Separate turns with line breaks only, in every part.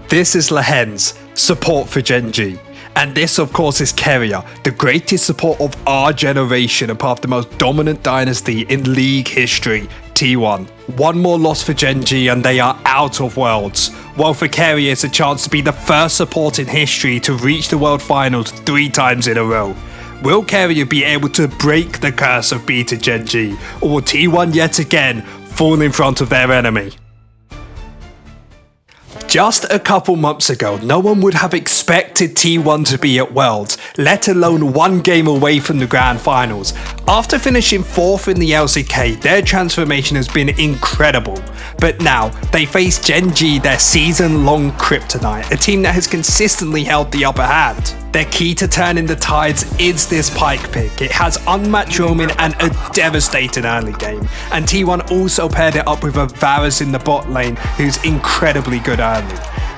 This is Lehen's support for Gen.G. And this of course is Keria, the greatest support of our generation, a part of the most dominant dynasty in League history, T1. One more loss for Gen.G and they are out of Worlds, while for Keria it's a chance to be the first support in history to reach the World Finals 3 times in a row. Will Keria be able to break the curse of beating Gen.G, or will T1 yet again fall in front of their enemy? Just a couple months ago, no one would have expected T1 to be at Worlds, let alone one game away from the Grand Finals. After finishing 4th in the LCK, their transformation has been incredible. But now, they face Gen.G, their season-long kryptonite, a team that has consistently held the upper hand. Their key to turning the tides is this Pyke pick. It has unmatched roaming and a devastating early game. And T1 also paired it up with a Varus in the bot lane, who's incredibly good early.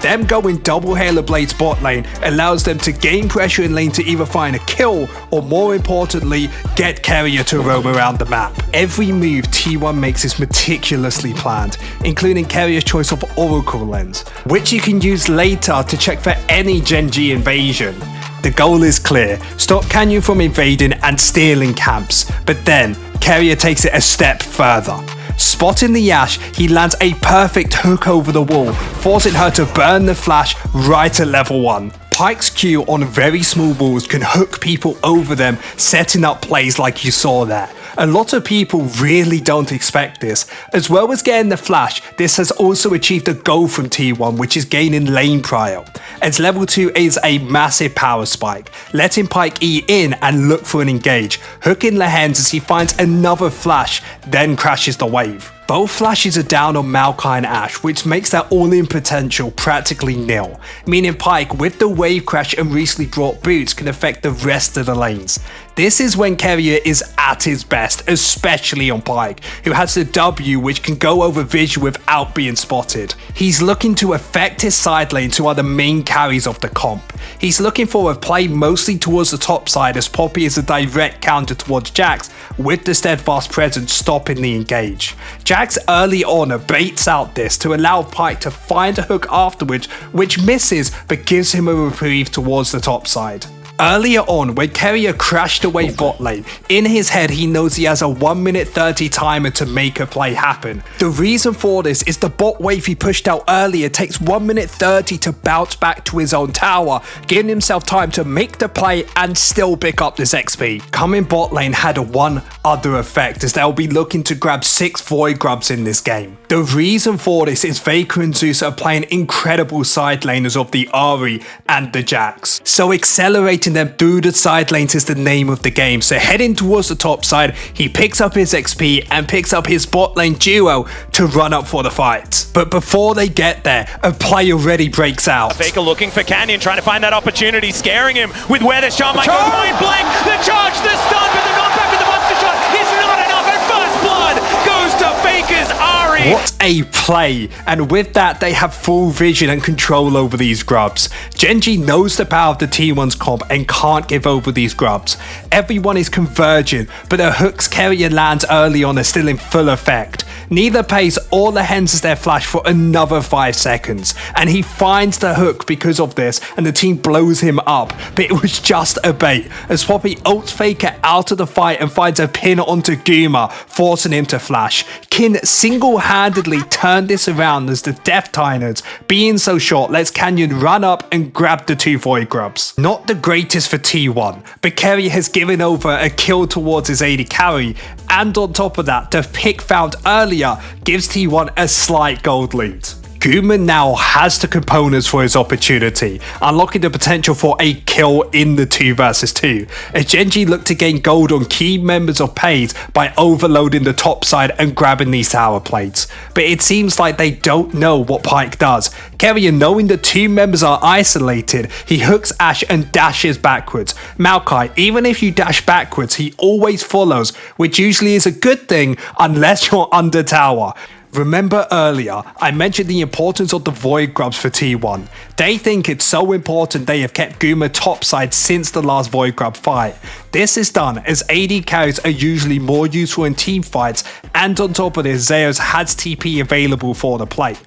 Them going double Halo Blades bot lane allows them to gain pressure in lane to either find a kill or, more importantly, get Keria to roam around the map. Every move T1 makes is meticulously planned, including Keria's choice of Oracle Lens, which you can use later to check for any Gen.G invasion. The goal is clear: stop Canyon from invading and stealing camps, but then Keria takes it a step further. Spotting the Ashe, he lands a perfect hook over the wall, forcing her to burn the flash right at level 1. Pyke's Q on very small walls can hook people over them, setting up plays like you saw there. A lot of people really don't expect this. As well as getting the flash, this has also achieved a goal from T1, which is gaining lane prio, as level 2 is a massive power spike, letting Pyke E in and look for an engage, hooking Lehen's as he finds another flash, then crashes the wave. Both flashes are down on Maokai and Ashe, which makes their all-in potential practically nil, meaning Pyke, with the wave crash and recently brought boots, can affect the rest of the lanes. This is when Keria is at his best, especially on Pyke, who has the W which can go over vision without being spotted. He's looking to affect his side lanes, who are the main carries of the comp. He's looking for a play mostly towards the top side, as Poppy is a direct counter towards Jax, with the steadfast presence stopping the engage. Jax early on baits out this to allow Pyke to find a hook afterwards, which misses but gives him a reprieve towards the top side. Earlier on, when Keria crashed away bot lane, in his head he knows he has a 1 minute 30 timer to make a play happen. The reason for this is the bot wave he pushed out earlier takes 1 minute 30 to bounce back to his own tower, giving himself time to make the play and still pick up this XP. Coming bot lane had one other effect, as they'll be looking to grab 6 Void Grubs in this game. The reason for this is Faker and Zeus are playing incredible side laners of the Ahri and the Jax, so accelerating them through the side lanes is the name of the game. So heading towards the top side, he picks up his XP and picks up his bot lane duo to run up for the fight. But before they get there, a play already breaks out.
Faker looking for Canyon, trying to find that opportunity, scaring him with where the shot might go. Point blank, the charge, the stun, but the knockback with the monster shot is not enough, and first blood goes to Faker's Ahri.
What a play! And with that, they have full vision and control over these grubs. Gen.G knows the power of the T1's comp and can't give over these grubs. Everyone is converging, but the hooks Keria lands early on are still in full effect. Neither pays or Lehen's their flash for another 5 seconds, and he finds the hook because of this, and the team blows him up, but it was just a bait, as Poppy ults Faker out of the fight and finds a pin onto Guma, forcing him to flash. Kin single-handedly turned this around, as the Death Tyrants, being so short, lets Canyon run up and grab the 2 Void Grubs. Not the greatest for T1, but Keria has given over a kill towards his AD carry, and on top of that, the pick found earlier gives T1 a slight gold lead. Guma now has the components for his opportunity, unlocking the potential for a kill in the 2 versus 2, as Gen.G look to gain gold on key members of PAYS by overloading the top side and grabbing these tower plates. But it seems like they don't know what Pyke does. Keria, knowing the 2 members are isolated, he hooks Ashe and dashes backwards. Maokai, even if you dash backwards, he always follows, which usually is a good thing unless you're under tower. Remember earlier, I mentioned the importance of the Void Grubs for T1. They think it's so important they have kept Guma topside since the last Void Grub fight. This is done as AD carries are usually more useful in team fights, and on top of this, Zeus has TP available for the play.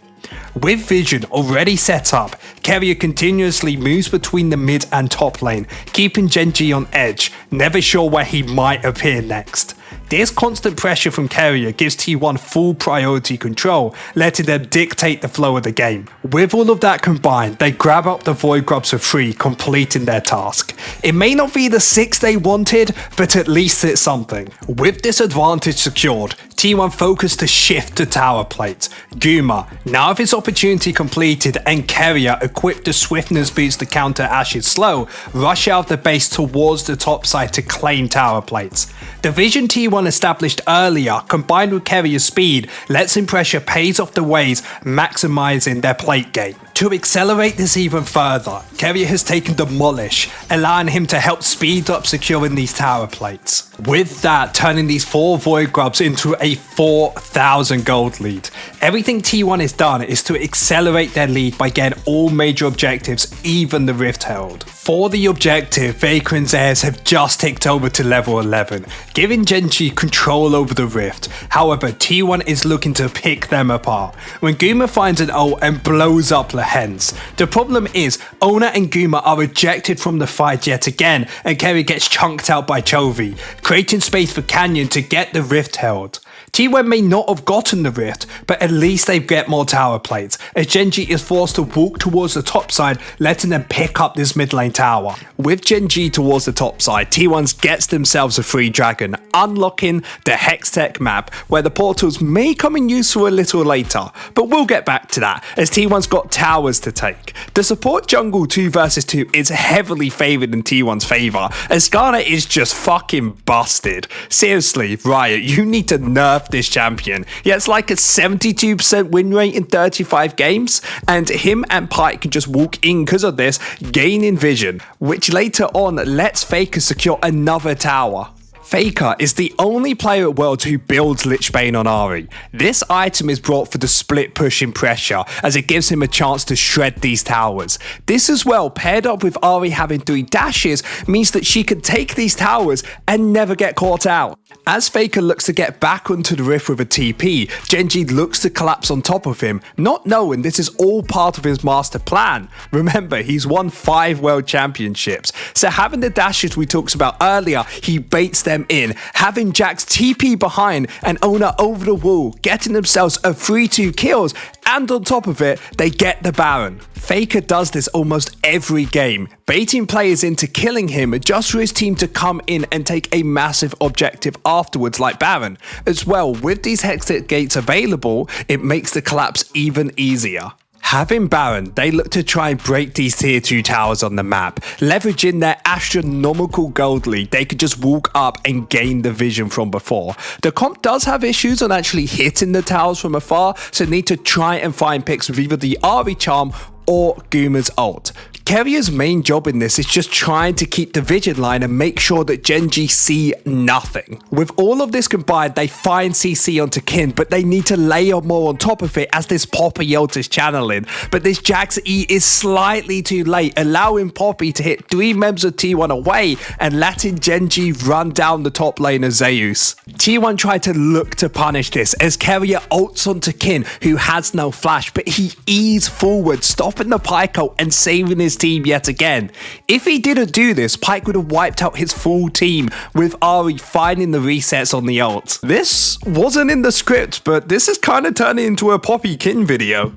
With vision already set up, Keria continuously moves between the mid and top lane, keeping Gen.G on edge, never sure where he might appear next. This constant pressure from Keria gives T1 full priority control, letting them dictate the flow of the game. With all of that combined, they grab up the Void Grubs for free, completing their task. It may not be the 6 they wanted, but at least it's something. With this advantage secured, T1 focused to shift to tower plates. Guma, now with his opportunity completed and Keria equipped the swiftness boots to counter Ash's slow, rush out of the base towards the top side to claim tower plates. The vision T1 established earlier, combined with Keria's speed, lets him pressure pays off the waves, maximizing their plate game. To accelerate this even further, Keria has taken Demolish, allowing him to help speed up securing these tower plates. With that, turning these 4 Void Grubs into a 4,000 gold lead. Everything T1 has done is to accelerate their lead by getting all major objectives, even the Rift Herald. For the objective, Faker and Zayas have just ticked over to level 11, giving Gen.G control over the Rift. However, T1 is looking to pick them apart, when Guma finds an ult and blows up the hens. The problem is, Ona and Guma are ejected from the fight yet again, and Keria gets chunked out by Chovy, creating space for Canyon to get the Rift Herald. T1 may not have gotten the Rift, but at least they get more tower plates, as Gen.G is forced to walk towards the top side, letting them pick up this mid lane tower. With Gen.G towards the top side, T1 gets themselves a free dragon, unlocking the Hextech map, where the portals may come in useful a little later, but we'll get back to that, as T1's got towers to take. The support jungle 2 vs 2 is heavily favoured in T1's favour, as Skarner is just fucking busted. Seriously, Riot, you need to nerf this champion. Yeah, it's like a 72% win rate in 35 games, and him and Pyke can just walk in because of this, gaining vision, which later on lets Faker secure another tower. Faker is the only player at Worlds who builds Lichbane on Ahri. This item is brought for the split pushing pressure, as it gives him a chance to shred these towers. This as well, paired up with Ahri having 3 dashes, means that she can take these towers and never get caught out. As Faker looks to get back onto the Rift with a TP, Gen.G looks to collapse on top of him, not knowing this is all part of his master plan. Remember, he's won 5 world championships, so having the dashes we talked about earlier, he baits them in, having Jax TP behind and Ona over the wall, getting themselves a 3-2 kills, and on top of it, they get the Baron. Faker does this almost every game, baiting players into killing him just for his team to come in and take a massive objective afterwards like Baron. As well, with these Hextech gates available, it makes the collapse even easier. Having Baron, they look to try and break these tier 2 towers on the map. Leveraging their astronomical gold lead, they could just walk up and gain the vision from before. The comp does have issues on actually hitting the towers from afar, so need to try and find picks with either the Ahri charm or Guma's ult. Keria's main job in this is just trying to keep the vision line and make sure that Gen.G see nothing. With all of this combined, they find CC onto Kin, but they need to layer more on top of it as this Poppy ult is channeling. But this Jax E is slightly too late, allowing Poppy to hit 3 members of T1 away and letting Gen.G run down the top lane of Zeus. T1 tried to look to punish this as Keria ults onto Kin, who has no flash, but he eased forward, stopping the Pyke ult and saving his team yet again. If he didn't do this, Pyke would have wiped out his full team, with Ahri finding the resets on the ult. This wasn't in the script, but this is kind of turning into a Poppy Kin video.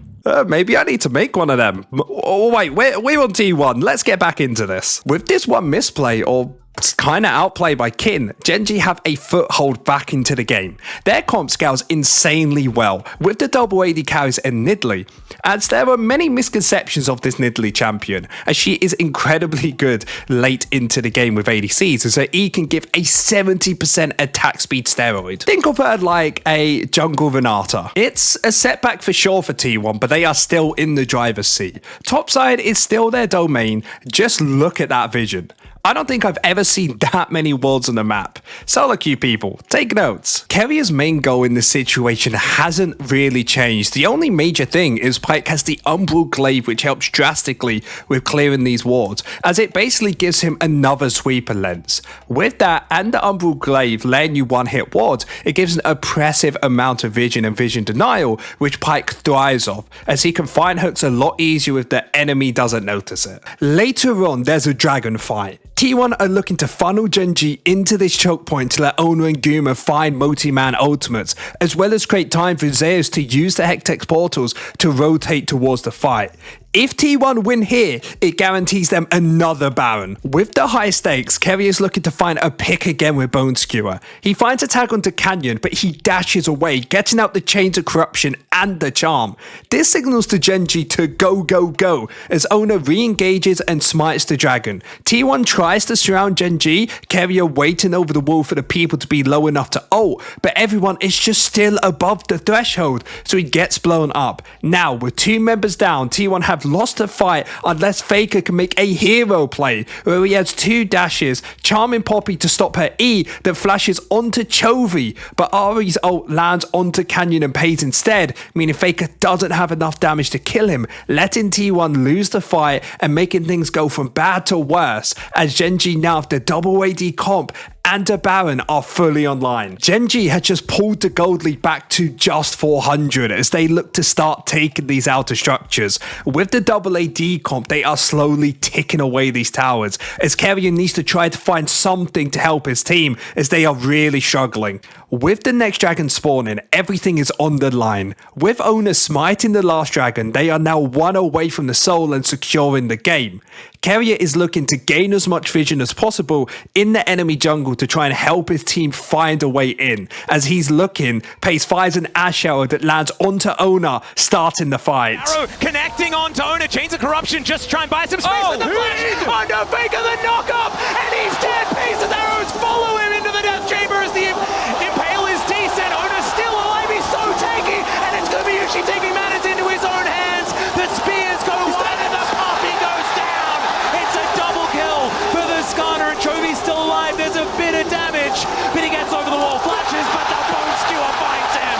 Maybe I need to make one of them. Oh wait, we're on T1. Let's get back into this. With this one misplay, or kind of outplay by Kin, Gen.G have a foothold back into the game. Their comp scales insanely well, with the double AD carries and Nidalee, as there are many misconceptions of this Nidalee champion, as she is incredibly good late into the game with ADCs, as her E can give a 70% attack speed steroid. Think of her like a jungle Renata. It's a setback for sure for T1, but they are still in the driver's seat. Topside is still their domain, just look at that vision. I don't think I've ever seen that many worlds on the map. Solo queue people, take notes. Keria's main goal in this situation hasn't really changed. The only major thing is Pike has the Umbral Glaive, which helps drastically with clearing these wards, as it basically gives him another sweeper lens. With that and the Umbral Glaive letting you one-hit wards, it gives an oppressive amount of vision and vision denial, which Pike thrives off, as he can find hooks a lot easier if the enemy doesn't notice it. Later on, there's a dragon fight. T1 are looking to funnel Gen.G into this choke point to let Owner and Guma find multi-man ultimates, as well as create time for Zeus to use the Hextech portals to rotate towards the fight. If T1 win here, it guarantees them another Baron. With the high stakes, Keria is looking to find a pick again with Bone Skewer. He finds a tag onto Canyon, but he dashes away, getting out the Chains of Corruption and the Charm. This signals to Gen.G to go, go, go, as Owner re-engages and smites the dragon. T1 tries to surround Gen.G, Keria waiting over the wall for the people to be low enough to ult, but everyone is just still above the threshold, so he gets blown up. Now, with 2 members down, T1 have lost the fight unless Faker can make a hero play where he has 2 dashes, charming Poppy to stop her E that flashes onto Chovy, but Ari's ult lands onto Canyon and pays instead, meaning Faker doesn't have enough damage to kill him, letting T1 lose the fight and making things go from bad to worse, as Gen.G now have the double AD comp and a Baron are fully online. Gen.G had just pulled the gold lead back to just 400 as they look to start taking these outer structures. With the double AD comp, they are slowly ticking away these towers, as Keria needs to try to find something to help his team as they are really struggling. With the next dragon spawning, everything is on the line. With Owner smiting the last dragon, they are now 1 away from the soul and securing the game. Keria is looking to gain as much vision as possible in the enemy jungle to try and help his team find a way in. As he's looking, Pace fires an Ash Shower that lands onto Owner, starting the fight.
Arrow connecting onto Owner, Chains of Corruption, just try and buy some space with the flash onto Faker, the knock-up, and he's dead. Pace's arrows follow him into the death chamber as the Impale is decent. Owner's still alive, he's so tanky, and it's going to be Yushi taking matters into his own hands. The spears go wide and the coffee goes down. It's a double kill for the Skarner, and Chovy's still alive. There's a bit of damage, but he gets over the wall, flashes, but the Bone Skewer finds him.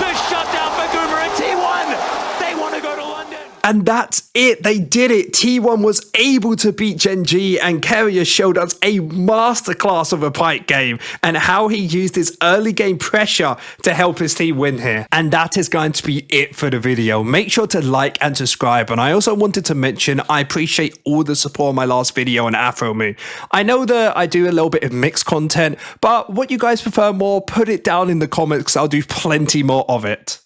The shutdown for Guma and T1. They want to go to London.
And that's it, they did it. T1 was able to beat Gen.G, and Keria showed us a masterclass of a Pike game and how he used his early game pressure to help his team win here. And that is going to be it for the video. Make sure to like and subscribe. And I also wanted to mention, I appreciate all the support on my last video on Afro Moon. I know that I do a little bit of mixed content, but what you guys prefer more, put it down in the comments. I'll do plenty more of it.